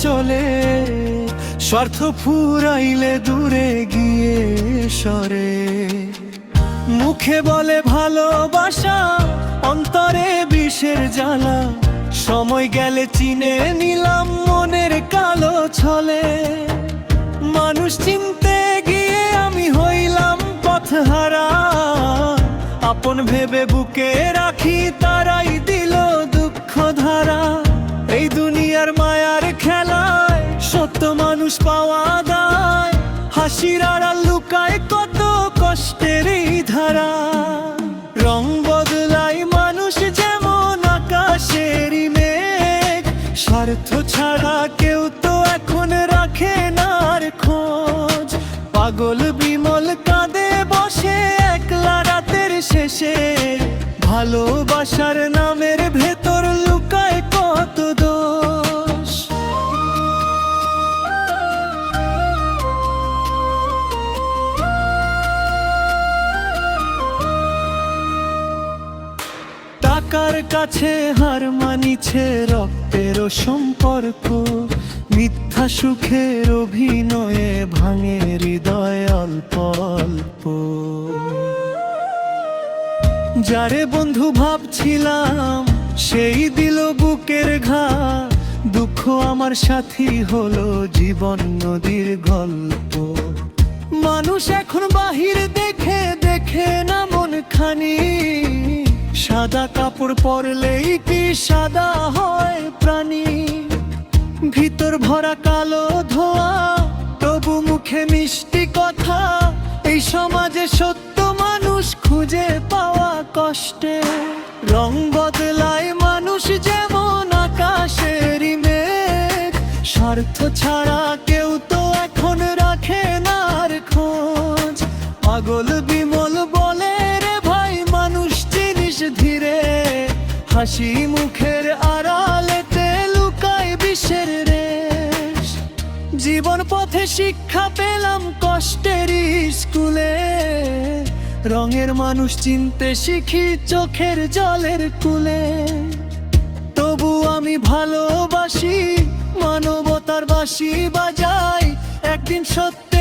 চলে, স্বার্থ ফুরাইলে দূরে গিয়ে সরে। মুখে বলে ভালোবাসা, অন্তরে বিষের জ্বালা, সময় গেলে চিনে নিলাম মনের কালো ছলে। মানুষ চিনতে গিয়ে আমি হইলাম পথহারা, আপন ভেবে বুকে রাখি তারাই দিল দুঃখ ধারা। এই দুনিয়ার মায়ার খেলায় সত্য মানুষ পাওয়া দায়, হাসির আড়াল লুকায় কত কষ্টের এই ধারা। রং বদলায় মানুষ যেমন আকাশেরই মেঘ, স্বার্থ ছাড়া কেউ তো এখন রাখে না আর খোঁজ। পাগল বিমল কাঁদে বসে একলা রাতের শেষে, ভালোবাসার নামের ভেতর লুকায় কত দোষ। টাকার কাছে হার মানিছে রক্তেরও সম্পর্ক, মিথ্যা সুখের অভিনয়ে ভাঙে হৃদয় অল্প অল্প। যারে বন্ধু ভাবছিলাম সেই দিল বুকের ঘা, দুঃখ আমার সাথী হলো জীবন নদীর গল্প। মানুষ এখন বাহির দেখে দেখে না মন খানি, সাদা কাপড় পরলেই কি সাদা হয় প্রাণী। ভিতর ভরা কালো ধোয়া, তবু মুখে মিষ্টি কথা, এই সমাজে সত্য মানুষ খুঁজে পাওয়া কষ্টে। রং বদলায় মানুষ যেমন আকাশেরই মেঘ, স্বার্থ ছাড়া কেউ তো এখন রাখে না আর খোঁজ। পাগল বিমল বলে রে ভাই মানুষ জিনিস ধীরে, হাসি মুখের আড়ালেতে লুকায় বিষের রেশ। জীবন পথে শিক্ষা পেলাম কষ্টের স্কুলে, রঙের মানুষ চিনতে শিখি চোখের জলের কুলে। তবু আমি ভালোবাসি, মানবতার বাঁশি বাজাই, একদিন সত্য